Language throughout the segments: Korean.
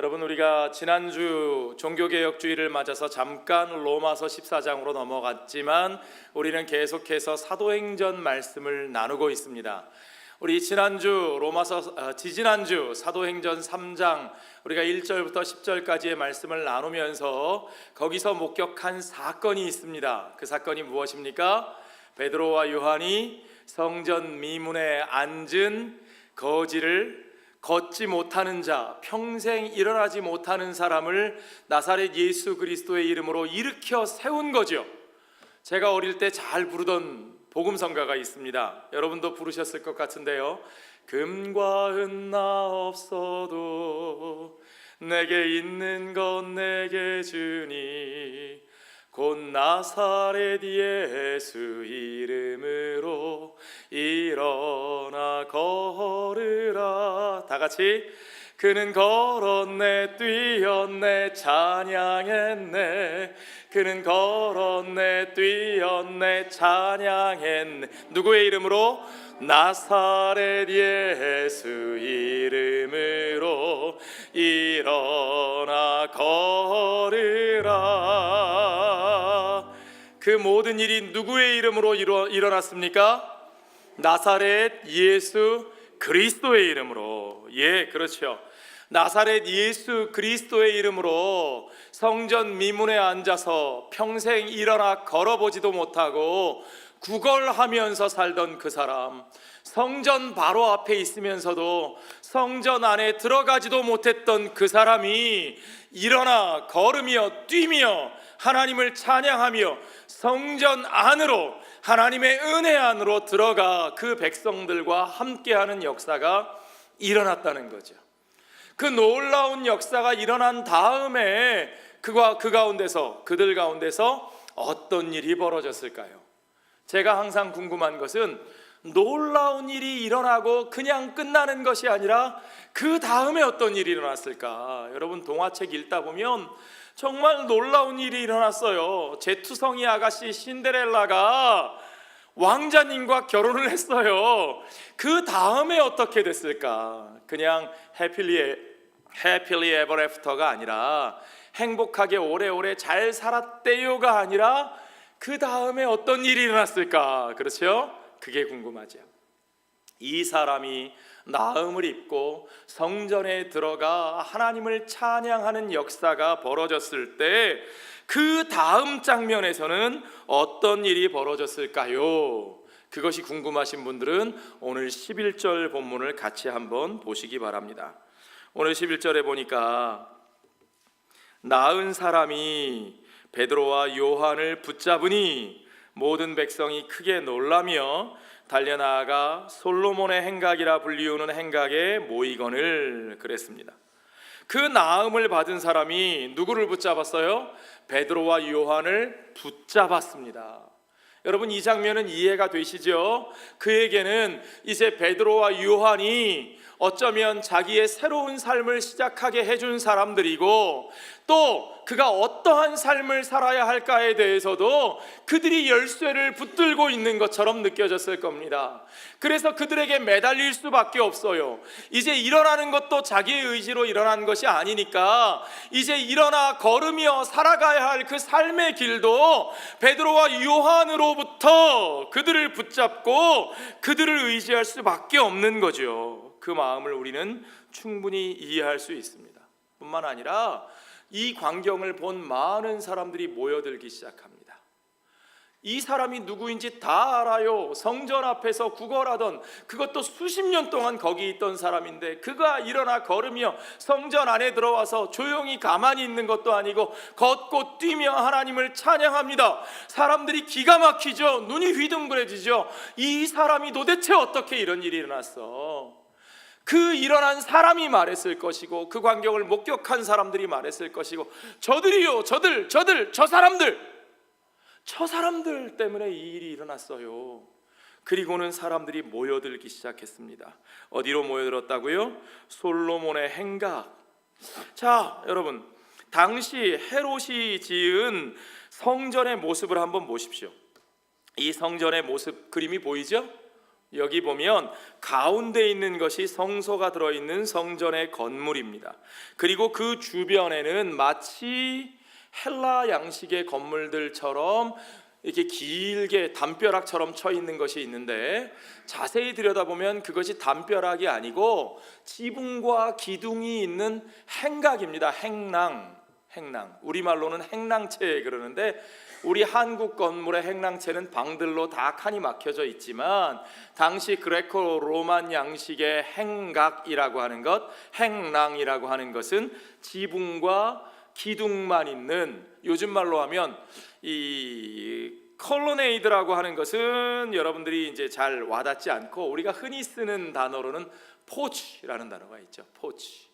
여러분, 우리가 지난주 종교개혁주의를 맞아서 잠깐 로마서 14장으로 넘어갔지만 우리는 계속해서 사도행전 말씀을 나누고 있습니다. 우리 지지난주 사도행전 3장 우리가 1절부터 10절까지의 말씀을 나누면서 거기서 목격한 사건이 있습니다. 그 사건이 무엇입니까? 베드로와 요한이 성전 미문에 앉은 거지를 걷지 못하는 자, 평생 일어나지 못하는 사람을 나사렛 예수 그리스도의 이름으로 일으켜 세운 거죠. 제가 어릴 때 잘 부르던 복음성가가 있습니다. 여러분도 부르셨을 것 같은데요. 금과 은 나 없어도 내게 있는 건 내게 주니 곧 나사렛 예수 이름으로 일어나 걸으라. 다 같이. 그는 걸었네, 뛰었네, 찬양했네. 그는 걸었네, 뛰었네, 찬양했네. 누구의 이름으로? 나사렛 예수 이름으로 일어나 걸으라. 그 모든 일이 누구의 이름으로 일어났습니까? 나사렛 예수 그리스도의 이름으로. 예, 그렇죠. 나사렛 예수 그리스도의 이름으로 성전 미문에 앉아서 평생 일어나 걸어보지도 못하고 구걸하면서 살던 그 사람, 성전 바로 앞에 있으면서도 성전 안에 들어가지도 못했던 그 사람이 일어나 걸으며 뛰며 하나님을 찬양하며 성전 안으로, 하나님의 은혜 안으로 들어가 그 백성들과 함께하는 역사가 일어났다는 거죠. 그 놀라운 역사가 일어난 다음에 그들 가운데서 어떤 일이 벌어졌을까요? 제가 항상 궁금한 것은 놀라운 일이 일어나고 그냥 끝나는 것이 아니라 그 다음에 어떤 일이 일어났을까? 여러분, 동화책 읽다 보면 정말 놀라운 일이 일어났어요. 제투성이 아가씨 신데렐라가 왕자님과 결혼을 했어요. 그 다음에 어떻게 됐을까? 그냥 해피리 에버 애프터가 아니라 행복하게 오래오래 잘 살았대요가 아니라 그 다음에 어떤 일이 일어났을까? 그렇죠? 그게 궁금하죠. 이 사람이 나음을 입고 성전에 들어가 하나님을 찬양하는 역사가 벌어졌을 때 그 다음 장면에서는 어떤 일이 벌어졌을까요? 그것이 궁금하신 분들은 오늘 11절 본문을 같이 한번 보시기 바랍니다. 오늘 11절에 보니까 나은 사람이 베드로와 요한을 붙잡으니 모든 백성이 크게 놀라며 달려나가 솔로몬의 행각이라 불리우는 행각에 모이거늘 그랬습니다. 그 나음을 받은 사람이 누구를 붙잡았어요? 베드로와 요한을 붙잡았습니다. 여러분, 이 장면은 이해가 되시죠? 그에게는 이제 베드로와 요한이 어쩌면 자기의 새로운 삶을 시작하게 해준 사람들이고, 또 그가 어떠한 삶을 살아야 할까에 대해서도 그들이 열쇠를 붙들고 있는 것처럼 느껴졌을 겁니다. 그래서 그들에게 매달릴 수밖에 없어요. 이제 일어나는 것도 자기의 의지로 일어난 것이 아니니까 이제 일어나 걸으며 살아가야 할 그 삶의 길도 베드로와 요한으로부터 그들을 붙잡고 그들을 의지할 수밖에 없는 거죠. 그 마음을 우리는 충분히 이해할 수 있습니다. 뿐만 아니라 이 광경을 본 많은 사람들이 모여들기 시작합니다. 이 사람이 누구인지 다 알아요. 성전 앞에서 구걸하던, 그것도 수십 년 동안 거기 있던 사람인데 그가 일어나 걸으며 성전 안에 들어와서 조용히 가만히 있는 것도 아니고 걷고 뛰며 하나님을 찬양합니다. 사람들이 기가 막히죠. 눈이 휘둥그레지죠. 이 사람이 도대체 어떻게 이런 일이 일어났어? 그 일어난 사람이 말했을 것이고 그 광경을 목격한 사람들이 말했을 것이고, 저들이요, 저 사람들 때문에 이 일이 일어났어요. 그리고는 사람들이 모여들기 시작했습니다. 어디로 모여들었다고요? 솔로몬의 행각. 자, 여러분, 당시 헤롯이 지은 성전의 모습을 한번 보십시오. 이 성전의 모습 그림이 보이죠? 여기 보면 가운데 있는 것이 성소가 들어있는 성전의 건물입니다. 그리고 그 주변에는 마치 헬라 양식의 건물들처럼 이렇게 길게 담벼락처럼 쳐 있는 것이 있는데, 자세히 들여다보면 그것이 담벼락이 아니고 지붕과 기둥이 있는 행각입니다. 행랑. 우리말로는 행랑채 그러는데, 우리 한국 건물의 행랑채는 방들로 다 칸이 막혀져 있지만 당시 그레코 로만 양식의 행각이라고 하는 것, 행랑이라고 하는 것은 지붕과 기둥만 있는, 요즘 말로 하면 이 컬로네이드라고 하는 것은 여러분들이 이제 잘 와닿지 않고 우리가 흔히 쓰는 단어로는 포치라는 단어가 있죠. 포치.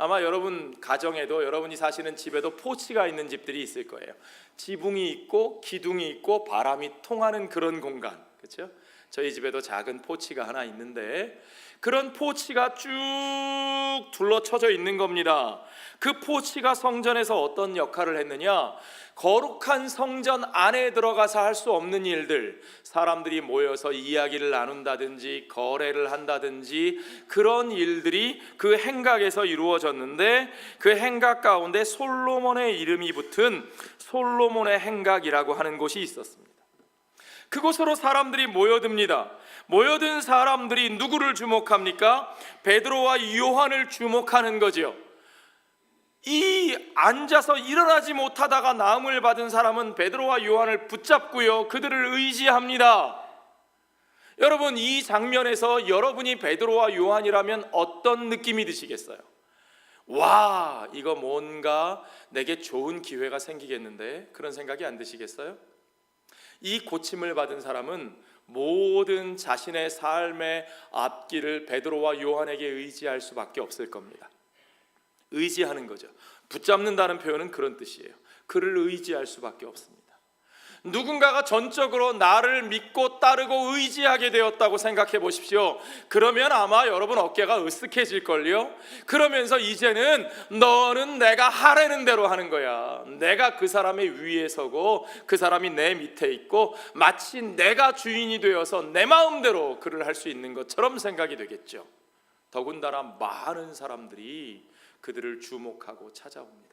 아마 여러분 가정에도, 여러분이 사시는 집에도 포치가 있는 집들이 있을 거예요. 지붕이 있고 기둥이 있고 바람이 통하는 그런 공간, 그렇죠? 저희 집에도 작은 포치가 하나 있는데, 그런 포치가 쭉 둘러쳐져 있는 겁니다. 그 포치가 성전에서 어떤 역할을 했느냐? 거룩한 성전 안에 들어가서 할 수 없는 일들, 사람들이 모여서 이야기를 나눈다든지 거래를 한다든지 그런 일들이 그 행각에서 이루어졌는데, 그 행각 가운데 솔로몬의 이름이 붙은 솔로몬의 행각이라고 하는 곳이 있었습니다. 그곳으로 사람들이 모여듭니다. 모여든 사람들이 누구를 주목합니까? 베드로와 요한을 주목하는 거죠. 이 앉아서 일어나지 못하다가 나음을 받은 사람은 베드로와 요한을 붙잡고요, 그들을 의지합니다. 여러분, 이 장면에서 여러분이 베드로와 요한이라면 어떤 느낌이 드시겠어요? 와, 이거 뭔가 내게 좋은 기회가 생기겠는데, 그런 생각이 안 드시겠어요? 이 고침을 받은 사람은 모든 자신의 삶의 앞길을 베드로와 요한에게 의지할 수밖에 없을 겁니다. 의지하는 거죠. 붙잡는다는 표현은 그런 뜻이에요. 그를 의지할 수밖에 없습니다. 누군가가 전적으로 나를 믿고 따르고 의지하게 되었다고 생각해 보십시오. 그러면 아마 여러분 어깨가 으쓱해질걸요. 그러면서 이제는 너는 내가 하라는 대로 하는 거야. 내가 그 사람의 위에 서고 그 사람이 내 밑에 있고 마치 내가 주인이 되어서 내 마음대로 그를 할 수 있는 것처럼 생각이 되겠죠. 더군다나 많은 사람들이 그들을 주목하고 찾아옵니다.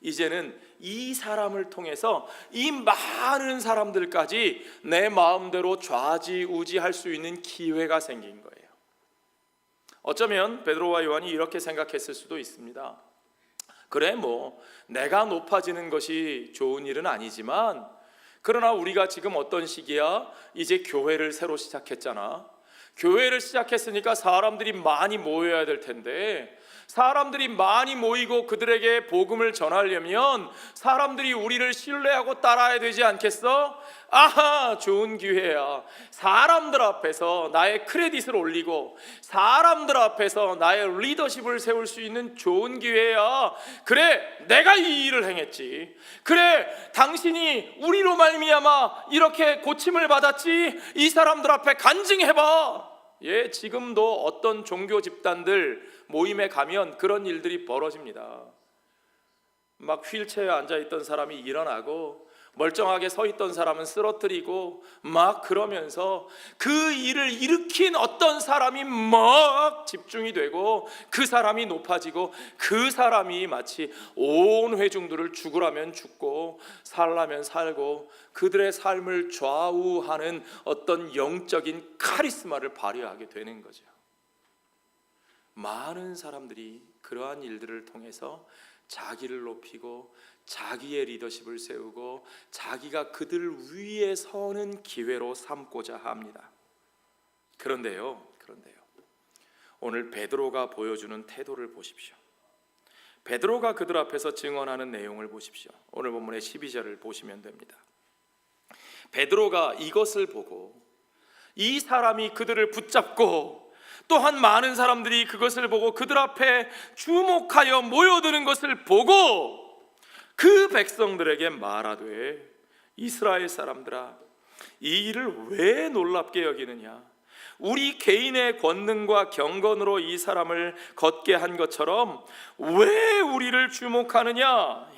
이제는 이 사람을 통해서 이 많은 사람들까지 내 마음대로 좌지우지할 수 있는 기회가 생긴 거예요. 어쩌면 베드로와 요한이 이렇게 생각했을 수도 있습니다. 그래, 뭐 내가 높아지는 것이 좋은 일은 아니지만, 그러나 우리가 지금 어떤 시기야? 이제 교회를 새로 시작했잖아. 교회를 시작했으니까 사람들이 많이 모여야 될 텐데, 사람들이 많이 모이고 그들에게 복음을 전하려면 사람들이 우리를 신뢰하고 따라야 되지 않겠어? 아하, 좋은 기회야. 사람들 앞에서 나의 크레딧을 올리고 사람들 앞에서 나의 리더십을 세울 수 있는 좋은 기회야. 그래, 내가 이 일을 행했지. 그래, 당신이 우리로 말미암아 이렇게 고침을 받았지. 이 사람들 앞에 간증해봐. 예, 지금도 어떤 종교 집단들 모임에 가면 그런 일들이 벌어집니다. 막 휠체어에 앉아있던 사람이 일어나고 멀쩡하게 서 있던 사람은 쓰러뜨리고 막 그러면서 그 일을 일으킨 어떤 사람이 막 집중이 되고 그 사람이 높아지고 그 사람이 마치 온 회중들을 죽으라면 죽고 살라면 살고 그들의 삶을 좌우하는 어떤 영적인 카리스마를 발휘하게 되는 거죠. 많은 사람들이 그러한 일들을 통해서 자기를 높이고 자기의 리더십을 세우고 자기가 그들 위에 서는 기회로 삼고자 합니다. 그런데요, 오늘 베드로가 보여주는 태도를 보십시오. 베드로가 그들 앞에서 증언하는 내용을 보십시오. 오늘 본문의 12절을 보시면 됩니다. 베드로가 이것을 보고, 이 사람이 그들을 붙잡고 또한 많은 사람들이 그것을 보고 그들 앞에 주목하여 모여드는 것을 보고 그 백성들에게 말하되, 이스라엘 사람들아, 이 일을 왜 놀랍게 여기느냐? 우리 개인의 권능과 경건으로 이 사람을 걷게 한 것처럼 왜 우리를 주목하느냐?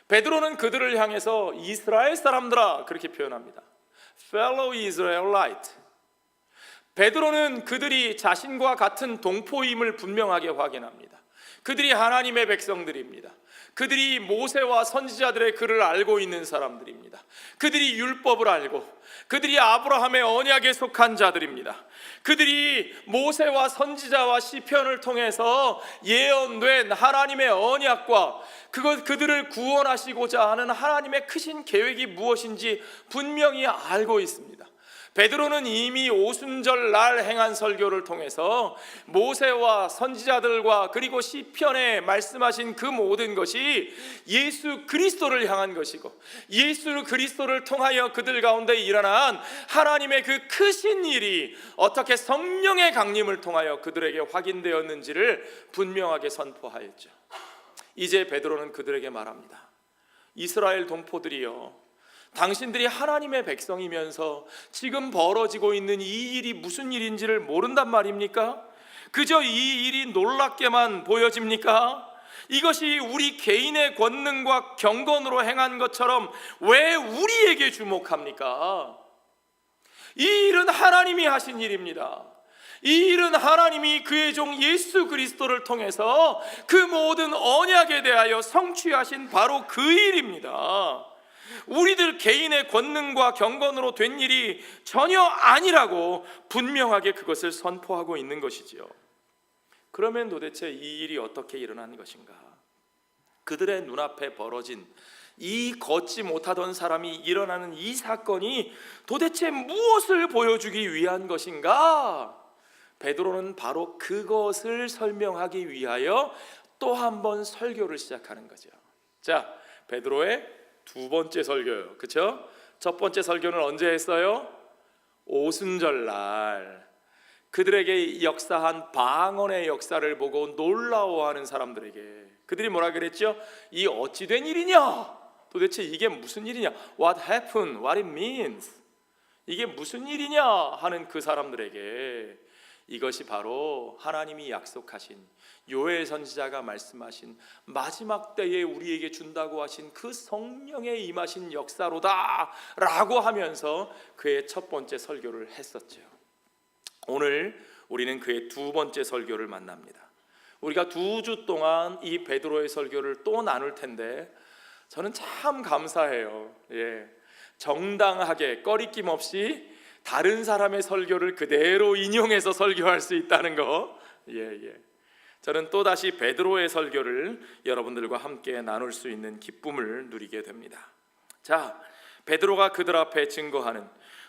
베드로는 그들을 향해서 이스라엘 사람들아 그렇게 표현합니다. fellow Israelite. 베드로는 그들이 자신과 같은 동포임을 분명하게 확인합니다. 그들이 하나님의 백성들입니다. 그들이 모세와 선지자들의 글을 알고 있는 사람들입니다. 그들이 율법을 알고 그들이 아브라함의 언약에 속한 자들입니다. 그들이 모세와 선지자와 시편을 통해서 예언된 하나님의 언약과 그들을 구원하시고자 하는 하나님의 크신 계획이 무엇인지 분명히 알고 있습니다. 베드로는 이미 오순절 날 행한 설교를 통해서 모세와 선지자들과 그리고 시편에 말씀하신 그 모든 것이 예수 그리스도를 향한 것이고 예수 그리스도를 통하여 그들 가운데 일어난 하나님의 그 크신 일이 어떻게 성령의 강림을 통하여 그들에게 확인되었는지를 분명하게 선포하였죠. 이제 베드로는 그들에게 말합니다. 이스라엘 동포들이여, 당신들이 하나님의 백성이면서 지금 벌어지고 있는 이 일이 무슨 일인지를 모른단 말입니까? 그저 이 일이 놀랍게만 보여집니까? 이것이 우리 개인의 권능과 경건으로 행한 것처럼 왜 우리에게 주목합니까? 이 일은 하나님이 하신 일입니다. 이 일은 하나님이 그의 종 예수 그리스도를 통해서 그 모든 언약에 대하여 성취하신 바로 그 일입니다. 우리들 개인의 권능과 경건으로 된 일이 전혀 아니라고 분명하게 그것을 선포하고 있는 것이지요. 그러면 도대체 이 일이 어떻게 일어난 것인가? 그들의 눈앞에 벌어진 이 걷지 못하던 사람이 일어나는 이 사건이 도대체 무엇을 보여주기 위한 것인가? 베드로는 바로 그것을 설명하기 위하여 또 한 번 설교를 시작하는 거죠. 자, 베드로의 두 번째 설교요. 그렇죠? 첫 번째 설교는 언제 했어요? 오순절날 그들에게 역사한 방언의 역사를 보고 놀라워하는 사람들에게 그들이 뭐라 그랬죠? 이 어찌 된 일이냐? 도대체 이게 무슨 일이냐? What happened? What it means? 이게 무슨 일이냐? 하는 그 사람들에게 이것이 바로 하나님이 약속하신 요엘 선지자가 말씀하신 마지막 때에 우리에게 준다고 하신 그 성령의 임하신 역사로다 라고 하면서 그의 첫 번째 설교를 했었죠. 오늘 우리는 그의 두 번째 설교를 만납니다. 우리가 2주 동안 이 베드로의 설교를 또 나눌 텐데 저는 참 감사해요. 정당하게 꺼리낌 없이 다른 사람의 설교를 그대로 인용해서 설교할 수 있다는 거. 저는 또다시 베드로의 설교를 여러분들과 함께 나눌 수 있는 기쁨을 누리게 됩니다. 자, 베드로가 그들 앞에 증거하는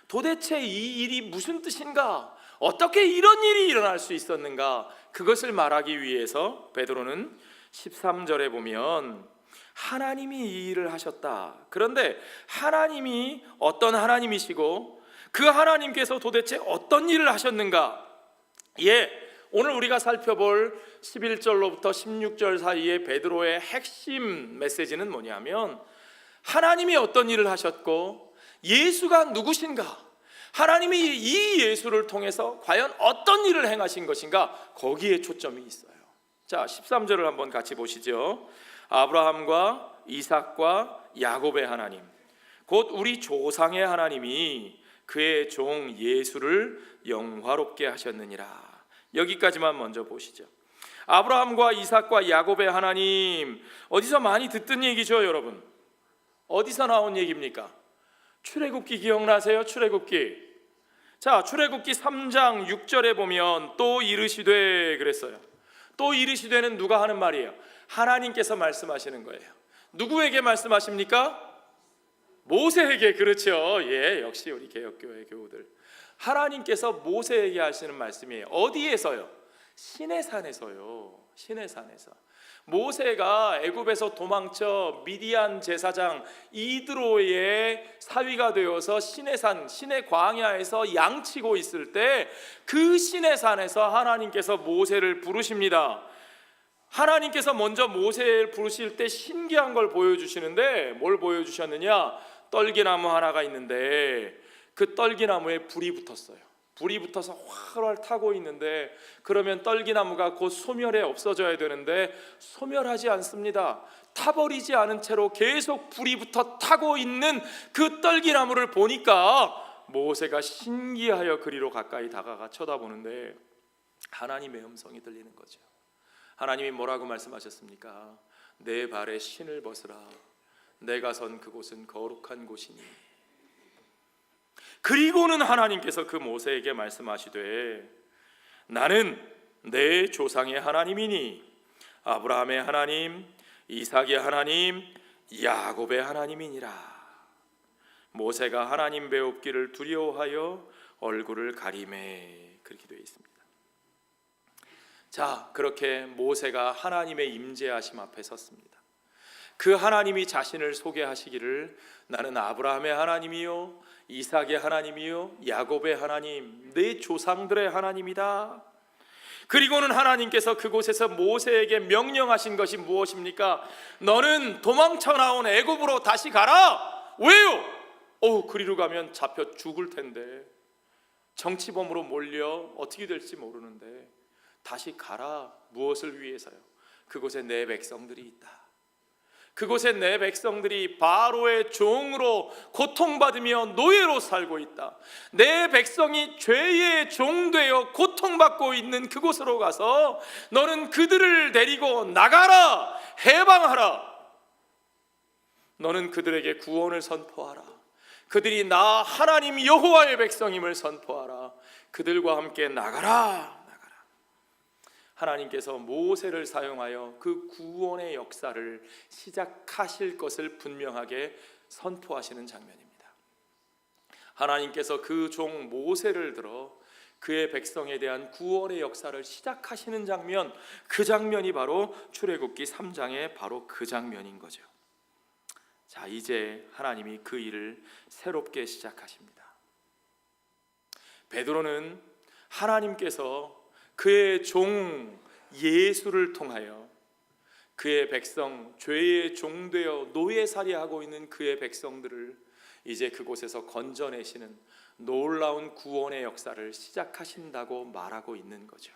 도대체 이 일이 무슨 뜻인가? 어떻게 이런 일이 일어날 수 있었는가? 그것을 말하기 위해서 베드로는 13절에 보면 하나님이 이 일을 하셨다. 그런데 하나님이 어떤 하나님이시고 그 하나님께서 도대체 어떤 일을 하셨는가? 오늘 우리가 살펴볼 11절로부터 16절 사이의 베드로의 핵심 메시지는 뭐냐면 하나님이 어떤 일을 하셨고 예수가 누구신가? 하나님이 이 예수를 통해서 과연 어떤 일을 행하신 것인가? 거기에 초점이 있어요. 자, 13절을 한번 같이 보시죠. 아브라함과 이삭과 야곱의 하나님, 곧 우리 조상의 하나님이 그의 종 예수를 영화롭게 하셨느니라. 여기까지만 먼저 보시죠. 아브라함과 이삭과 야곱의 하나님, 어디서 많이 듣던 얘기죠, 여러분? 어디서 나온 얘기입니까? 출애굽기 기억나세요? 출애굽기. 자, 출애굽기 3장 6절에 보면 또 이르시되 그랬어요. 또 이르시되는 누가 하는 말이에요? 하나님께서 말씀하시는 거예요. 누구에게 말씀하십니까? 모세에게. 그렇죠. 역시 우리 개혁교회 교우들. 하나님께서 모세에게 하시는 말씀이에요. 어디에서요? 시내산에서요. 시내산에서. 모세가 애굽에서 도망쳐 미디안 제사장 이드로의 사위가 되어서 시내산, 시내 광야에서 양치고 있을 때 그 시내산에서 하나님께서 모세를 부르십니다. 하나님께서 먼저 모세를 부르실 때 신기한 걸 보여주시는데 뭘 보여주셨느냐? 떨기나무 하나가 있는데 그 떨기나무에 불이 붙었어요. 불이 붙어서 활활 타고 있는데 그러면 떨기나무가 곧 소멸해 없어져야 되는데 소멸하지 않습니다. 타버리지 않은 채로 계속 불이 붙어 타고 있는 그 떨기나무를 보니까 모세가 신기하여 그리로 가까이 다가가 쳐다보는데 하나님의 음성이 들리는 거죠. 하나님이 뭐라고 말씀하셨습니까? 내 발에 신을 벗으라. 내가 선 그곳은 거룩한 곳이니. 그리고는 하나님께서 그 모세에게 말씀하시되 나는 내 조상의 하나님이니 아브라함의 하나님, 이삭의 하나님, 야곱의 하나님이니라. 모세가 하나님 배웁기를 두려워하여 얼굴을 가리매. 그렇게 되어 있습니다. 자, 그렇게 모세가 하나님의 임재하심 앞에 섰습니다. 그 하나님이 자신을 소개하시기를 나는 아브라함의 하나님이요 이삭의 하나님이요 야곱의 하나님, 내 조상들의 하나님이다. 그리고는 하나님께서 그곳에서 모세에게 명령하신 것이 무엇입니까? 너는 도망쳐 나온 애굽으로 다시 가라. 왜요? 그리로 가면 잡혀 죽을 텐데, 정치범으로 몰려 어떻게 될지 모르는데 다시 가라. 무엇을 위해서요? 그곳에 내 백성들이 있다. 그곳에 내 백성들이 바로의 종으로 고통받으며 노예로 살고 있다. 내 백성이 죄의 종되어 고통받고 있는 그곳으로 가서 너는 그들을 데리고 나가라. 해방하라. 너는 그들에게 구원을 선포하라. 그들이 나 하나님 여호와의 백성임을 선포하라. 그들과 함께 나가라. 하나님께서 모세를 사용하여 그 구원의 역사를 시작하실 것을 분명하게 선포하시는 장면입니다. 하나님께서 그 종 모세를 들어 그의 백성에 대한 구원의 역사를 시작하시는 장면, 그 장면이 바로 출애굽기 3장의 바로 그 장면인 거죠. 자, 이제 하나님이 그 일을 새롭게 시작하십니다. 베드로는 하나님께서 그의 종 예수를 통하여 그의 백성, 죄의 종되어 노예살이하고 있는 그의 백성들을 이제 그곳에서 건져내시는 놀라운 구원의 역사를 시작하신다고 말하고 있는 거죠.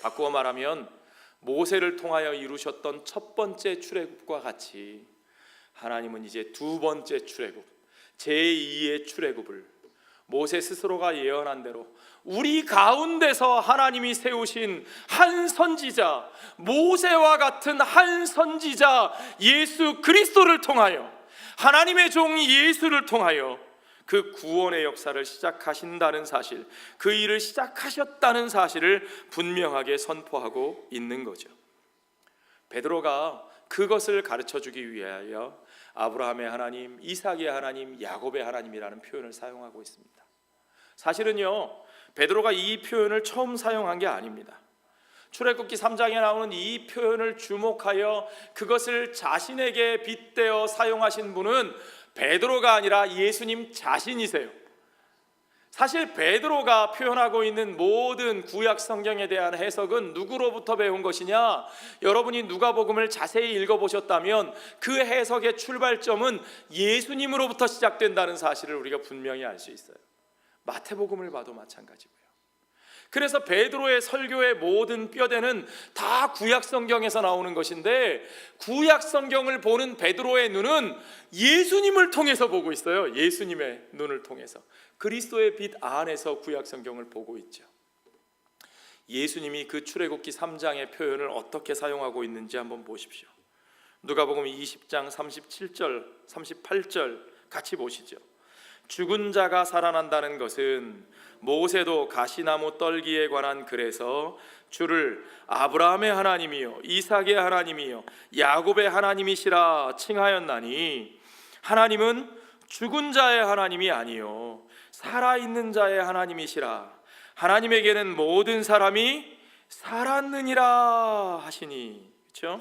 바꾸어 말하면 모세를 통하여 이루셨던 첫 번째 출애굽과 같이 하나님은 이제 두 번째 출애굽, 제2의 출애굽을 모세 스스로가 예언한 대로 우리 가운데서 하나님이 세우신 한 선지자, 모세와 같은 한 선지자 예수 그리스도를 통하여, 하나님의 종 예수를 통하여 그 구원의 역사를 시작하신다는 사실, 그 일을 시작하셨다는 사실을 분명하게 선포하고 있는 거죠. 베드로가 그것을 가르쳐주기 위하여 아브라함의 하나님, 이삭의 하나님, 야곱의 하나님이라는 표현을 사용하고 있습니다. 사실은요, 베드로가 이 표현을 처음 사용한 게 아닙니다. 출애굽기 3장에 나오는 이 표현을 주목하여 그것을 자신에게 빗대어 사용하신 분은 베드로가 아니라 예수님 자신이세요. 사실 베드로가 표현하고 있는 모든 구약 성경에 대한 해석은 누구로부터 배운 것이냐? 여러분이 누가복음을 자세히 읽어보셨다면 그 해석의 출발점은 예수님으로부터 시작된다는 사실을 우리가 분명히 알 수 있어요. 마태복음을 봐도 마찬가지고요. 그래서 베드로의 설교의 모든 뼈대는 다 구약 성경에서 나오는 것인데, 구약 성경을 보는 베드로의 눈은 예수님을 통해서 보고 있어요. 예수님의 눈을 통해서, 그리스도의 빛 안에서 구약 성경을 보고 있죠. 예수님이 그 출애굽기 3장의 표현을 어떻게 사용하고 있는지 한번 보십시오. 누가복음 20장 37절, 38절 같이 보시죠. 죽은 자가 살아난다는 것은 모세도 가시나무 떨기에 관한 글에서 주를 아브라함의 하나님이요 이삭의 하나님이요 야곱의 하나님이시라 칭하였나니, 하나님은 죽은 자의 하나님이 아니요 살아있는 자의 하나님이시라. 하나님에게는 모든 사람이 살았느니라 하시니. 그렇죠?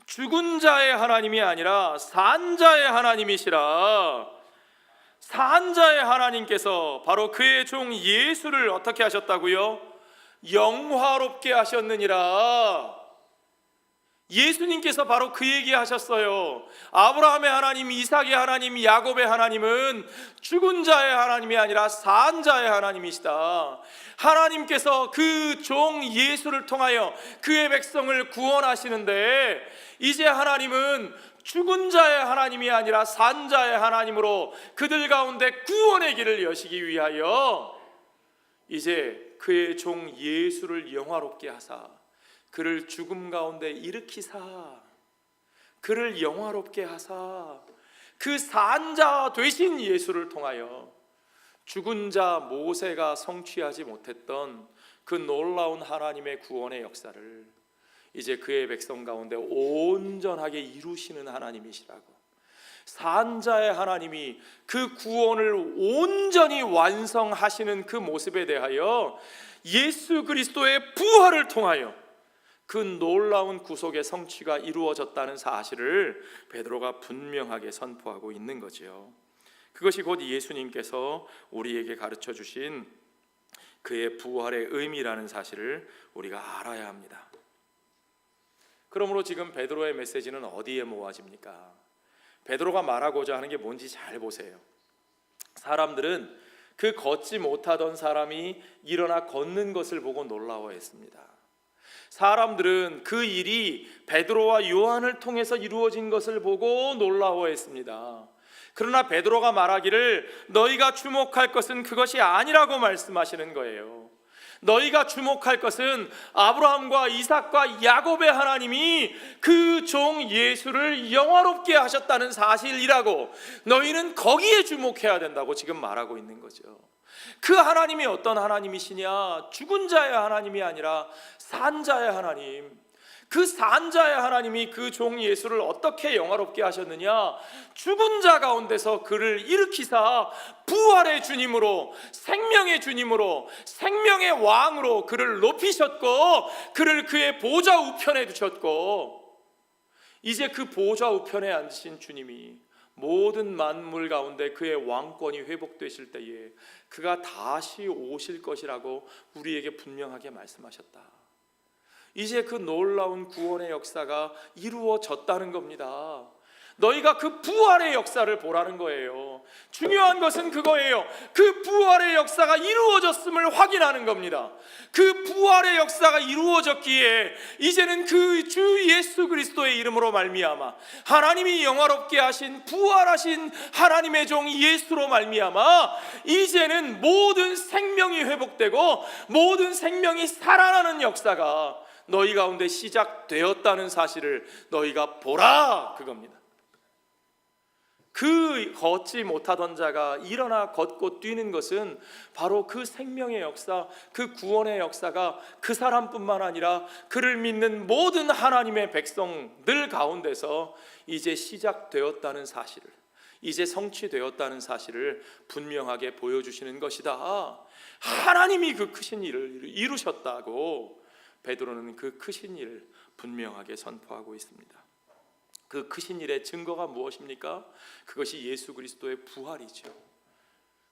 죽은 자의 하나님이 아니라 산 자의 하나님이시라. 산 자의 하나님께서 바로 그의 종 예수를 어떻게 하셨다고요? 영화롭게 하셨느니라. 예수님께서 바로 그 얘기 하셨어요. 아브라함의 하나님, 이삭의 하나님, 야곱의 하나님은 죽은 자의 하나님이 아니라 산 자의 하나님이시다. 하나님께서 그 종 예수를 통하여 그의 백성을 구원하시는데, 이제 하나님은 죽은 자의 하나님이 아니라 산 자의 하나님으로 그들 가운데 구원의 길을 여시기 위하여 이제 그의 종 예수를 영화롭게 하사 그를 죽음 가운데 일으키사 그를 영화롭게 하사 그 산 자 되신 예수를 통하여 죽은 자 모세가 성취하지 못했던 그 놀라운 하나님의 구원의 역사를 이제 그의 백성 가운데 온전하게 이루시는 하나님이시라고, 산 자의 하나님이 그 구원을 온전히 완성하시는 그 모습에 대하여 예수 그리스도의 부활을 통하여 그 놀라운 구속의 성취가 이루어졌다는 사실을 베드로가 분명하게 선포하고 있는 거지요. 그것이 곧 예수님께서 우리에게 가르쳐 주신 그의 부활의 의미라는 사실을 우리가 알아야 합니다. 그러므로 지금 베드로의 메시지는 어디에 모아집니까? 베드로가 말하고자 하는 게 뭔지 잘 보세요. 사람들은 그 걷지 못하던 사람이 일어나 걷는 것을 보고 놀라워했습니다. 사람들은 그 일이 베드로와 요한을 통해서 이루어진 것을 보고 놀라워했습니다. 그러나 베드로가 말하기를 너희가 주목할 것은 그것이 아니라고 말씀하시는 거예요. 너희가 주목할 것은 아브라함과 이삭과 야곱의 하나님이 그 종 예수를 영화롭게 하셨다는 사실이라고, 너희는 거기에 주목해야 된다고 지금 말하고 있는 거죠. 그 하나님이 어떤 하나님이시냐? 죽은 자의 하나님이 아니라 산 자의 하나님. 그 산 자의 하나님이 그 종 예수를 어떻게 영화롭게 하셨느냐? 죽은 자 가운데서 그를 일으키사 부활의 주님으로, 생명의 주님으로, 생명의 왕으로 그를 높이셨고 그를 그의 보좌 우편에 두셨고, 이제 그 보좌 우편에 앉으신 주님이 모든 만물 가운데 그의 왕권이 회복되실 때에 그가 다시 오실 것이라고 우리에게 분명하게 말씀하셨다. 이제 그 놀라운 구원의 역사가 이루어졌다는 겁니다. 너희가 그 부활의 역사를 보라는 거예요. 중요한 것은 그거예요. 그 부활의 역사가 이루어졌음을 확인하는 겁니다. 그 부활의 역사가 이루어졌기에 이제는 그 주 예수 그리스도의 이름으로 말미암아 하나님이 영화롭게 하신 부활하신 하나님의 종 예수로 말미암아 이제는 모든 생명이 회복되고 모든 생명이 살아나는 역사가 너희 가운데 시작되었다는 사실을 너희가 보라, 그겁니다. 그 걷지 못하던 자가 일어나 걷고 뛰는 것은 바로 그 생명의 역사, 그 구원의 역사가 그 사람뿐만 아니라 그를 믿는 모든 하나님의 백성들 가운데서 이제 시작되었다는 사실을, 이제 성취되었다는 사실을 분명하게 보여주시는 것이다. 하나님이 그 크신 일을 이루셨다고 베드로는 그 크신 일을 분명하게 선포하고 있습니다. 그 크신 일의 증거가 무엇입니까? 그것이 예수 그리스도의 부활이죠.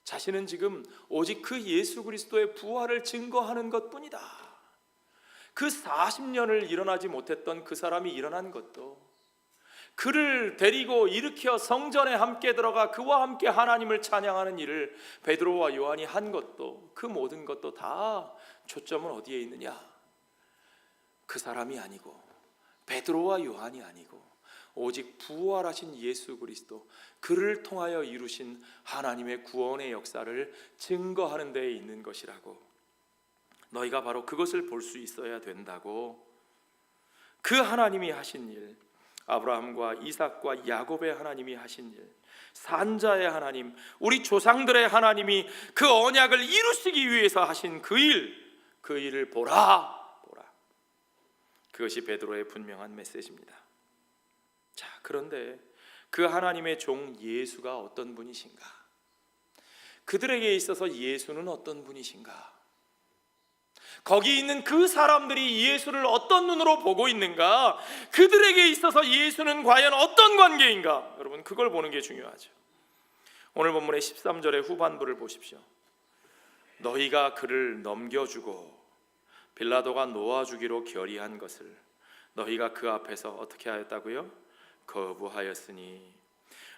자신은 지금 오직 그 예수 그리스도의 부활을 증거하는 것뿐이다. 그 40년을 일어나지 못했던 그 사람이 일어난 것도, 그를 데리고 일으켜 성전에 함께 들어가 그와 함께 하나님을 찬양하는 일을 베드로와 요한이 한 것도, 그 모든 것도 다 초점은 어디에 있느냐? 그 사람이 아니고 베드로와 요한이 아니고 오직 부활하신 예수 그리스도, 그를 통하여 이루신 하나님의 구원의 역사를 증거하는 데에 있는 것이라고, 너희가 바로 그것을 볼 수 있어야 된다고. 그 하나님이 하신 일, 아브라함과 이삭과 야곱의 하나님이 하신 일, 산자의 하나님, 우리 조상들의 하나님이 그 언약을 이루시기 위해서 하신 그 일을 보라. 그것이 베드로의 분명한 메시지입니다. 자, 그런데 그 하나님의 종 예수가 어떤 분이신가? 그들에게 있어서 예수는 어떤 분이신가? 거기 있는 그 사람들이 예수를 어떤 눈으로 보고 있는가? 그들에게 있어서 예수는 과연 어떤 관계인가? 여러분, 그걸 보는 게 중요하죠. 오늘 본문의 13절의 후반부를 보십시오. 너희가 그를 넘겨주고 빌라도가 놓아주기로 결의한 것을 너희가 그 앞에서 어떻게 하였다고요? 거부하였으니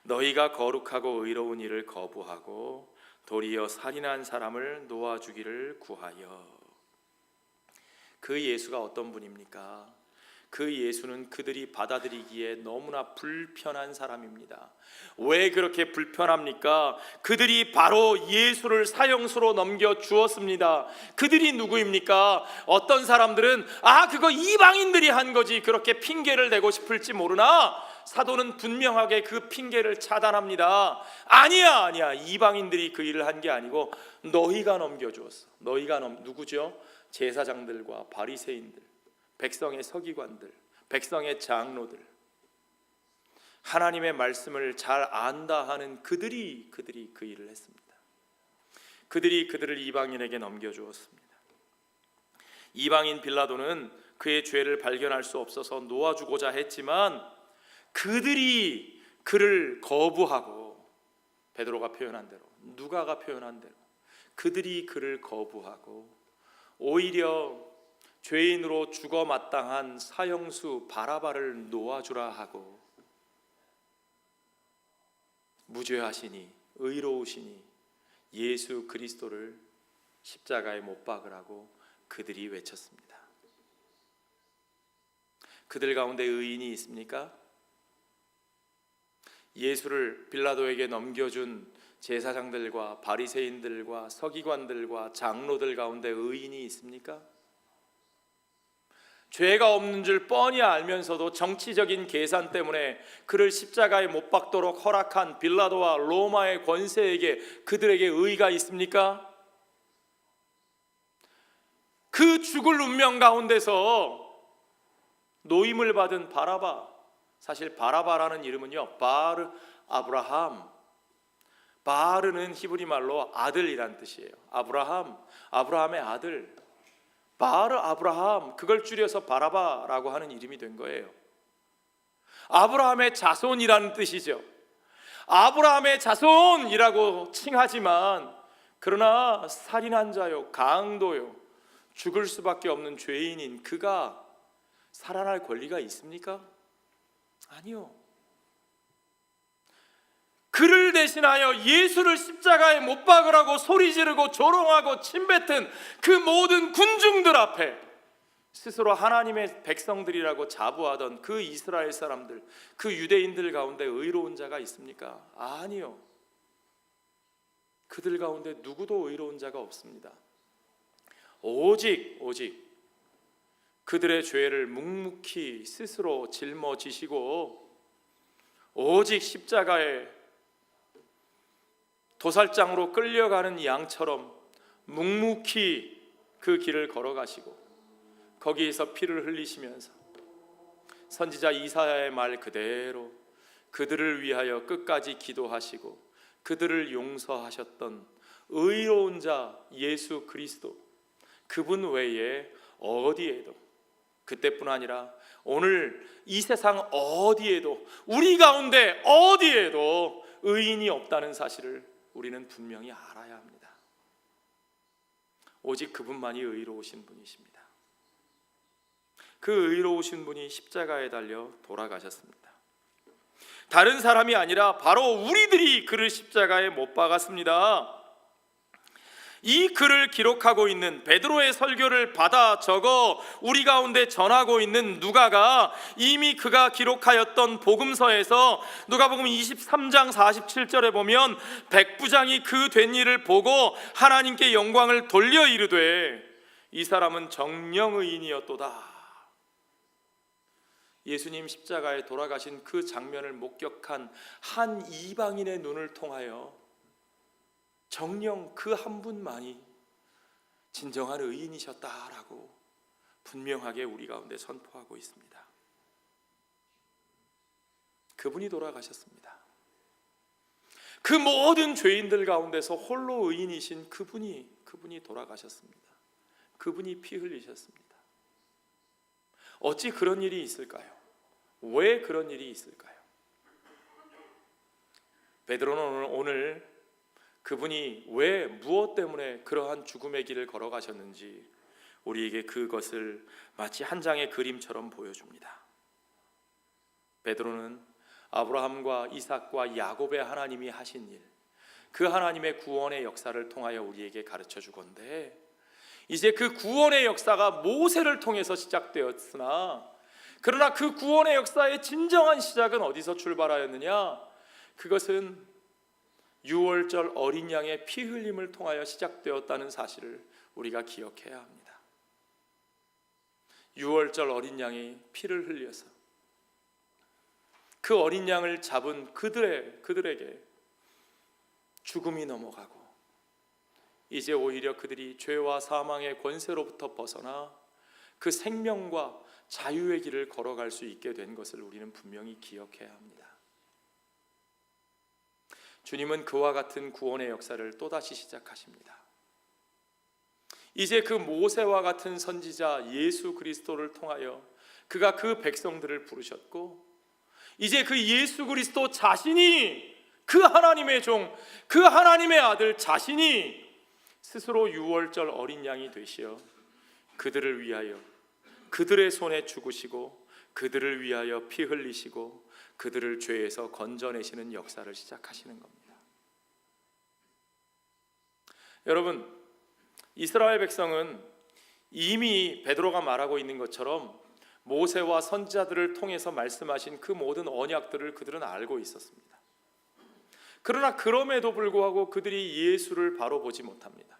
너희가 거룩하고 의로운 일을 거부하고 도리어 살인한 사람을 놓아주기를 구하여. 그 예수가 어떤 분입니까? 그 예수는 그들이 받아들이기에 너무나 불편한 사람입니다. 왜 그렇게 불편합니까? 그들이 바로 예수를 사형수로 넘겨 주었습니다. 그들이 누구입니까? 어떤 사람들은 그거 이방인들이 한 거지, 그렇게 핑계를 대고 싶을지 모르나 사도는 분명하게 그 핑계를 차단합니다. 아니야, 이방인들이 그 일을 한 게 아니고 너희가 넘겨주었어. 누구죠? 제사장들과 바리새인들, 백성의 서기관들, 백성의 장로들, 하나님의 말씀을 잘 안다 하는 그들이 그 일을 했습니다. 그들이 그들을 이방인에게 넘겨주었습니다. 이방인 빌라도는 그의 죄를 발견할 수 없어서 놓아주고자 했지만 그들이 그를 거부하고, 베드로가 표현한 대로, 누가가 표현한 대로 그들이 그를 거부하고 오히려 죄인으로 죽어 마땅한 사형수 바라바를 놓아주라 하고, 무죄하시니 의로우시니 예수 그리스도를 십자가에 못 박으라고 그들이 외쳤습니다. 그들 가운데 의인이 있습니까? 예수를 빌라도에게 넘겨준 제사장들과 바리새인들과 서기관들과 장로들 가운데 의인이 있습니까? 죄가 없는 줄 뻔히 알면서도 정치적인 계산 때문에 그를 십자가에 못 박도록 허락한 빌라도와 로마의 권세에게 그들에게 의의가 있습니까? 그 죽을 운명 가운데서 노임을 받은 바라바, 사실 바라바라는 이름은요, 바르 아브라함, 바르는 히브리 말로 아들이란 뜻이에요. 아브라함의 아들, 바르 아브라함, 그걸 줄여서 바라바라고 하는 이름이 된 거예요. 아브라함의 자손이라는 뜻이죠. 아브라함의 자손이라고 칭하지만 그러나 살인한 자요, 강도요, 죽을 수밖에 없는 죄인인 그가 살아날 권리가 있습니까? 아니요. 그를 대신하여 예수를 십자가에 못 박으라고 소리 지르고 조롱하고 침뱉은 그 모든 군중들 앞에 스스로 하나님의 백성들이라고 자부하던 그 이스라엘 사람들, 그 유대인들 가운데 의로운 자가 있습니까? 아니요. 그들 가운데 누구도 의로운 자가 없습니다. 오직 그들의 죄를 묵묵히 스스로 짊어지시고 오직 십자가에 도살장으로 끌려가는 양처럼 묵묵히 그 길을 걸어가시고 거기에서 피를 흘리시면서 선지자 이사야의 말 그대로 그들을 위하여 끝까지 기도하시고 그들을 용서하셨던 의로운 자 예수 그리스도, 그분 외에 어디에도, 그때뿐 아니라 오늘 이 세상 어디에도, 우리 가운데 어디에도 의인이 없다는 사실을 우리는 분명히 알아야 합니다. 오직 그분만이 의로우신 분이십니다. 그 의로우신 분이 십자가에 달려 돌아가셨습니다. 다른 사람이 아니라 바로 우리들이 그를 십자가에 못 박았습니다. 이 글을 기록하고 있는, 베드로의 설교를 받아 적어 우리 가운데 전하고 있는 누가가 이미 그가 기록하였던 복음서에서 누가복음 23장 47절에 보면 백부장이 그 된 일을 보고 하나님께 영광을 돌려 이르되 이 사람은 정령 의인이었도다. 예수님 십자가에 돌아가신 그 장면을 목격한 한 이방인의 눈을 통하여 정녕 그 한 분만이 진정한 의인이셨다라고 분명하게 우리 가운데 선포하고 있습니다. 그분이 돌아가셨습니다. 그 모든 죄인들 가운데서 홀로 의인이신 그분이 돌아가셨습니다. 그분이 피 흘리셨습니다. 어찌 그런 일이 있을까요? 왜 그런 일이 있을까요? 베드로는 오늘 그분이 왜, 무엇 때문에 그러한 죽음의 길을 걸어가셨는지 우리에게 그것을 마치 한 장의 그림처럼 보여줍니다. 베드로는 아브라함과 이삭과 야곱의 하나님이 하신 일, 그 하나님의 구원의 역사를 통하여 우리에게 가르쳐 주건대 이제 그 구원의 역사가 모세를 통해서 시작되었으나 그러나 그 구원의 역사의 진정한 시작은 어디서 출발하였느냐? 그것은 유월절 어린 양의 피 흘림을 통하여 시작되었다는 사실을 우리가 기억해야 합니다. 유월절 어린 양이 피를 흘려서 그 어린 양을 잡은 그들에게 죽음이 넘어가고 이제 오히려 그들이 죄와 사망의 권세로부터 벗어나 그 생명과 자유의 길을 걸어갈 수 있게 된 것을 우리는 분명히 기억해야 합니다. 주님은 그와 같은 구원의 역사를 또다시 시작하십니다. 이제 그 모세와 같은 선지자 예수 그리스도를 통하여 그가 그 백성들을 부르셨고, 이제 그 예수 그리스도 자신이, 그 하나님의 종, 그 하나님의 아들 자신이 스스로 유월절 어린 양이 되시어 그들을 위하여 그들의 손에 죽으시고 그들을 위하여 피 흘리시고 그들을 죄에서 건져내시는 역사를 시작하시는 겁니다. 여러분, 이스라엘 백성은 이미 베드로가 말하고 있는 것처럼 모세와 선지자들을 통해서 말씀하신 그 모든 언약들을 그들은 알고 있었습니다. 그러나 그럼에도 불구하고 그들이 예수를 바로 보지 못합니다.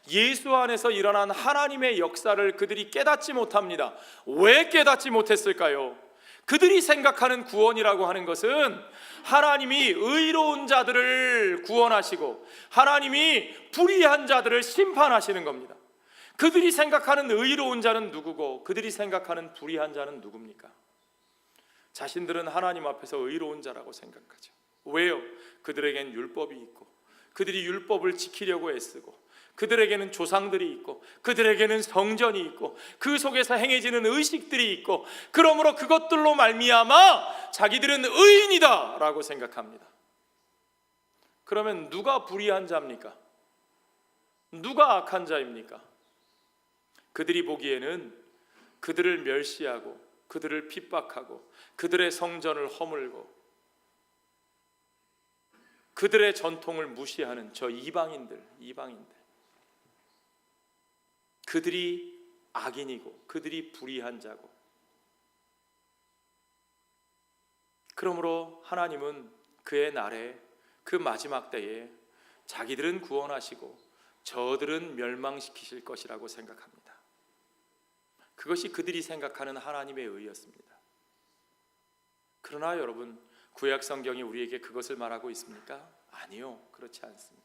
예수 안에서 일어난 하나님의 역사를 그들이 깨닫지 못합니다. 왜 깨닫지 못했을까요? 그들이 생각하는 구원이라고 하는 것은 하나님이 의로운 자들을 구원하시고 하나님이 불의한 자들을 심판하시는 겁니다. 그들이 생각하는 의로운 자는 누구고 그들이 생각하는 불의한 자는 누굽니까? 자신들은 하나님 앞에서 의로운 자라고 생각하죠. 왜요? 그들에겐 율법이 있고 그들이 율법을 지키려고 애쓰고 그들에게는 조상들이 있고 그들에게는 성전이 있고 그 속에서 행해지는 의식들이 있고, 그러므로 그것들로 말미암아 자기들은 의인이다 라고 생각합니다. 그러면 누가 불의한 자입니까? 누가 악한 자입니까? 그들이 보기에는 그들을 멸시하고 그들을 핍박하고 그들의 성전을 허물고 그들의 전통을 무시하는 저 이방인들, 그들이 악인이고 그들이 불의한 자고, 그러므로 하나님은 그의 날에, 그 마지막 때에 자기들은 구원하시고 저들은 멸망시키실 것이라고 생각합니다. 그것이 그들이 생각하는 하나님의 의였습니다. 그러나 여러분, 구약 성경이 우리에게 그것을 말하고 있습니까? 아니요, 그렇지 않습니다.